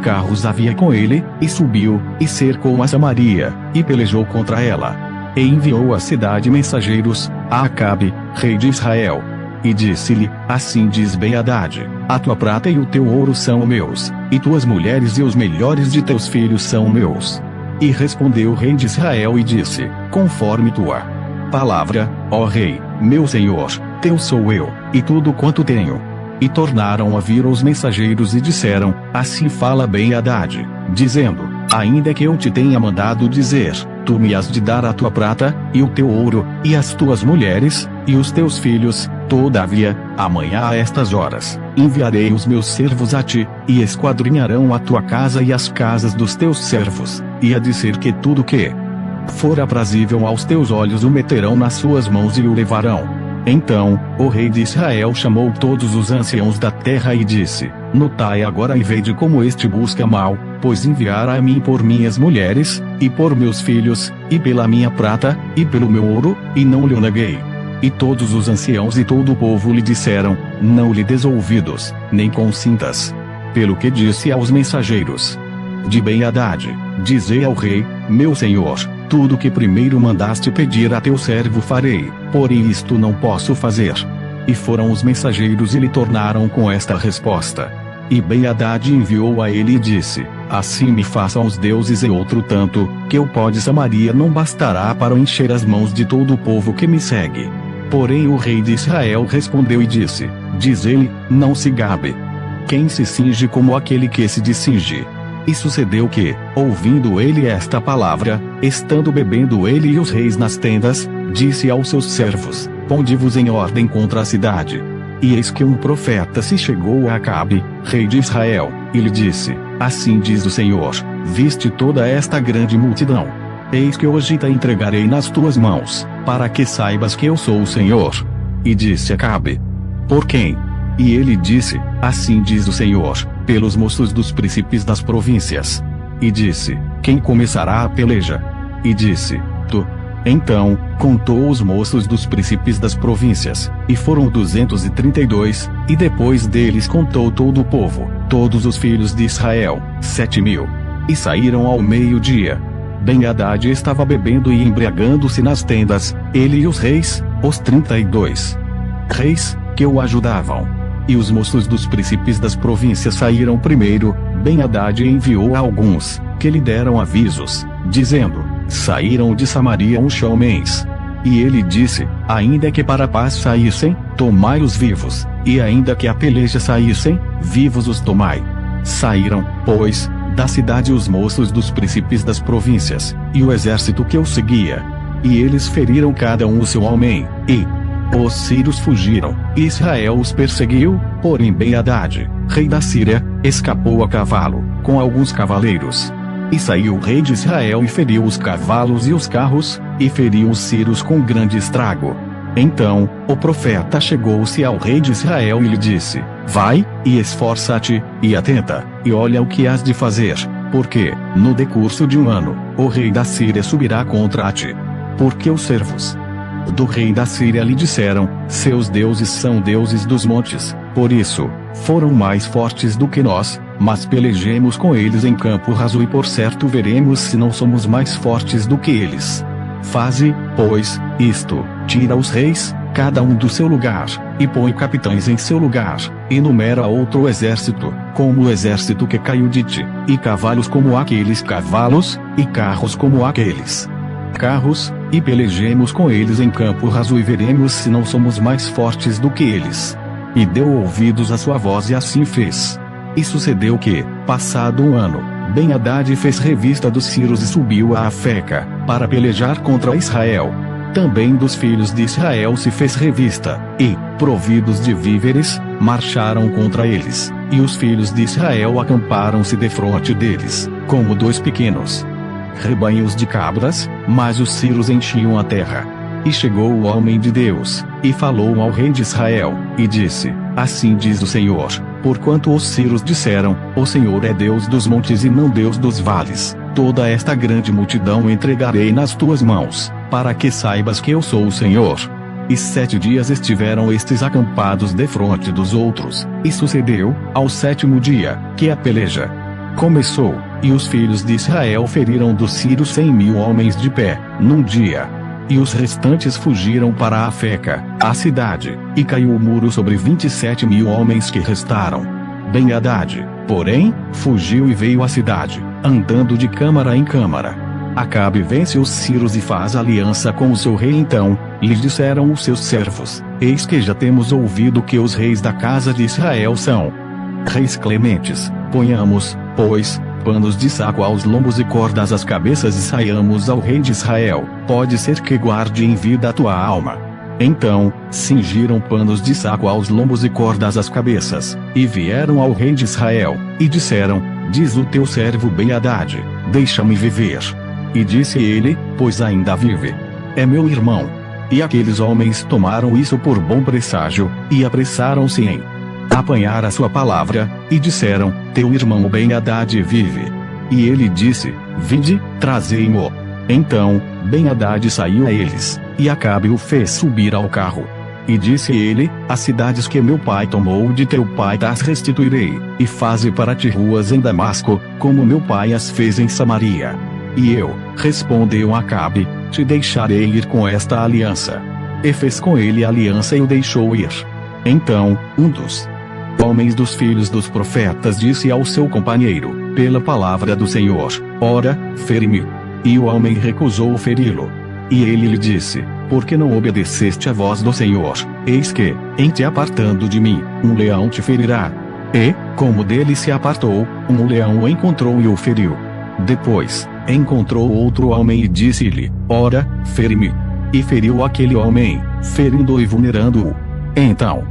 carros havia com ele, e subiu, e cercou a Samaria, e pelejou contra ela. E enviou à cidade mensageiros, a Acabe, rei de Israel. E disse-lhe, assim diz Ben-Hadad, a tua prata e o teu ouro são meus, e tuas mulheres e os melhores de teus filhos são meus. E respondeu o rei de Israel e disse, conforme tua palavra, ó rei, meu senhor, teu sou eu, e tudo quanto tenho. E tornaram a vir os mensageiros e disseram, assim fala Ben-Hadad, dizendo, ainda que eu te tenha mandado dizer, tu me has de dar a tua prata, e o teu ouro, e as tuas mulheres, e os teus filhos, todavia, amanhã a estas horas, enviarei os meus servos a ti, e esquadrinharão a tua casa e as casas dos teus servos, e a dizer que tudo que for aprazível aos teus olhos o meterão nas suas mãos e o levarão. Então, o rei de Israel chamou todos os anciãos da terra e disse, notai agora e vede como este busca mal, pois enviara a mim por minhas mulheres, e por meus filhos, e pela minha prata, e pelo meu ouro, e não lhe neguei. E todos os anciãos e todo o povo lhe disseram, não lhe des ouvidos, nem consintas. Pelo que disse aos mensageiros de Ben-Hadad, dizei ao rei, meu senhor, tudo que primeiro mandaste pedir a teu servo farei, porém isto não posso fazer. E foram os mensageiros e lhe tornaram com esta resposta. E Ben-Hadad enviou a ele e disse, assim me façam os deuses e outro tanto, que o pó de Samaria não bastará para encher as mãos de todo o povo que me segue. Porém o rei de Israel respondeu e disse, diz ele, não se gabe. Quem se cinge como aquele que se descinge? E sucedeu que, ouvindo ele esta palavra, estando bebendo ele e os reis nas tendas, disse aos seus servos, ponde-vos em ordem contra a cidade. E eis que um profeta se chegou a Acabe, rei de Israel, e lhe disse, assim diz o Senhor, viste toda esta grande multidão. Eis que hoje te entregarei nas tuas mãos, para que saibas que eu sou o Senhor. E disse Acabe, por quem? E ele disse, assim diz o Senhor, pelos moços dos príncipes das províncias. E disse, quem começará a peleja? E disse, tu. Então, contou os moços dos príncipes das províncias, e foram 232, e depois deles contou todo o povo, todos os filhos de Israel, 7.000. E saíram ao meio-dia. Ben-Hadad estava bebendo e embriagando-se nas tendas, ele e os reis, os 32 reis, que o ajudavam. E os moços dos príncipes das províncias saíram primeiro. Ben-Hadad enviou a alguns, que lhe deram avisos, dizendo, saíram de Samaria uns homens. E ele disse, ainda que para a paz saíssem, tomai-os vivos, e ainda que a peleja saíssem, vivos os tomai. Saíram, pois, da cidade os moços dos príncipes das províncias, e o exército que o seguia. E eles feriram cada um o seu homem, e os sírios fugiram, e Israel os perseguiu, porém Ben-Hadad, rei da Síria, escapou a cavalo, com alguns cavaleiros. E saiu o rei de Israel e feriu os cavalos e os carros, e feriu os sírios com grande estrago. Então, o profeta chegou-se ao rei de Israel e lhe disse, vai, e esforça-te, e atenta, e olha o que has de fazer, porque, no decurso de um ano, o rei da Síria subirá contra ti. Porque os servos do rei da Síria lhe disseram, seus deuses são deuses dos montes, por isso, foram mais fortes do que nós, mas pelejemos com eles em campo raso e por certo veremos se não somos mais fortes do que eles. Faze, pois, isto, tira os reis, cada um do seu lugar, e põe capitães em seu lugar, e numera outro exército, como o exército que caiu de ti, e cavalos como aqueles cavalos, e carros como aqueles carros, e pelejemos com eles em campo raso e veremos se não somos mais fortes do que eles. E deu ouvidos à sua voz e assim fez. E sucedeu que, passado um ano, Ben-Hadad fez revista dos sírios e subiu a Afeca, para pelejar contra Israel. Também dos filhos de Israel se fez revista, e, providos de víveres, marcharam contra eles, e os filhos de Israel acamparam-se defronte deles, como dois pequenos rebanhos de cabras, mas os sírios enchiam a terra. E chegou o homem de Deus, e falou ao rei de Israel, e disse, assim diz o Senhor, porquanto os sírios disseram, o Senhor é Deus dos montes e não Deus dos vales, toda esta grande multidão entregarei nas tuas mãos, para que saibas que eu sou o Senhor. E 7 dias estiveram estes acampados defronte dos outros, e sucedeu, ao 7º dia, que a peleja começou, e os filhos de Israel feriram dos sírios 100.000 homens de pé, num dia. E os restantes fugiram para Afeca, a cidade, e caiu o muro sobre 27.000 homens que restaram. Ben-Hadad, porém, fugiu e veio à cidade, andando de câmara em câmara. Acabe vence os sírios e faz aliança com o seu rei. Então, lhe disseram os seus servos: eis que já temos ouvido que os reis da casa de Israel são reis clementes. Ponhamos, pois, panos de saco aos lombos e cordas às cabeças e saiamos ao rei de Israel, pode ser que guarde em vida a tua alma. Então, cingiram panos de saco aos lombos e cordas às cabeças, e vieram ao rei de Israel, e disseram: diz o teu servo Ben-Hadad, deixa-me viver. E disse ele: pois ainda vive. É meu irmão. E aqueles homens tomaram isso por bom presságio, e apressaram-se em apanhar a sua palavra, e disseram: teu irmão Ben-Hadad vive. E ele disse: vinde, trazei-mo. Então, Ben-Hadad saiu a eles, e Acabe o fez subir ao carro. E disse ele: as cidades que meu pai tomou de teu pai as restituirei, e faze para ti ruas em Damasco, como meu pai as fez em Samaria. E eu, respondeu Acabe, te deixarei ir com esta aliança. E fez com ele aliança e o deixou ir. Então, um dos homens dos filhos dos profetas disse ao seu companheiro, pela palavra do Senhor: ora, fere-me. E o homem recusou feri-lo. E ele lhe disse: por que não obedeceste à voz do Senhor? Eis que, em te apartando de mim, um leão te ferirá. E, como dele se apartou, um leão o encontrou e o feriu. Depois, encontrou outro homem e disse-lhe: ora, fere-me. E feriu aquele homem, ferindo-o e vulnerando-o. Então,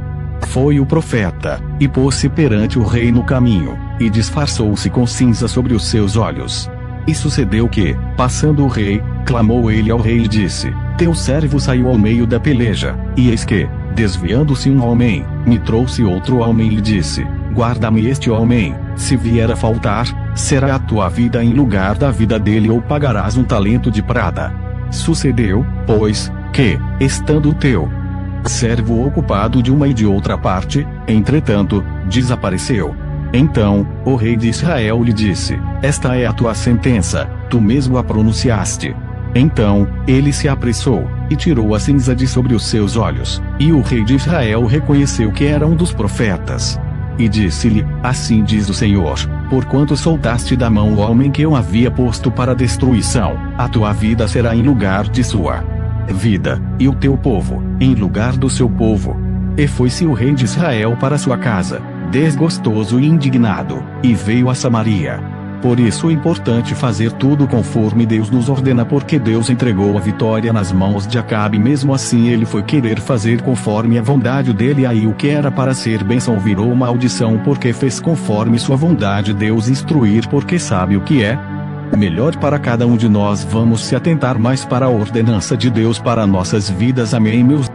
foi o profeta, e pôs-se perante o rei no caminho, e disfarçou-se com cinza sobre os seus olhos. E sucedeu que, passando o rei, clamou ele ao rei e disse: teu servo saiu ao meio da peleja, e eis que, desviando-se um homem, me trouxe outro homem e disse: guarda-me este homem, se vier a faltar, será a tua vida em lugar da vida dele ou pagarás um talento de prata. Sucedeu, pois, que, estando o teu servo ocupado de uma e de outra parte, entretanto, desapareceu. Então, o rei de Israel lhe disse: esta é a tua sentença, tu mesmo a pronunciaste. Então, ele se apressou, e tirou a cinza de sobre os seus olhos, e o rei de Israel reconheceu que era um dos profetas. E disse-lhe: assim diz o Senhor, porquanto soltaste da mão o homem que eu havia posto para destruição, a tua vida será em lugar de sua vida, e o teu povo, em lugar do seu povo. E foi-se o rei de Israel para sua casa, desgostoso e indignado, e veio a Samaria. Por isso é importante fazer tudo conforme Deus nos ordena, porque Deus entregou a vitória nas mãos de Acabe. Mesmo assim ele foi querer fazer conforme a vontade dele, aí o que era para ser bênção virou maldição, porque fez conforme sua vontade. Deus instruir porque sabe o que é melhor para cada um de nós. Vamos se atentar mais para a ordenança de Deus para nossas vidas. Amém, meus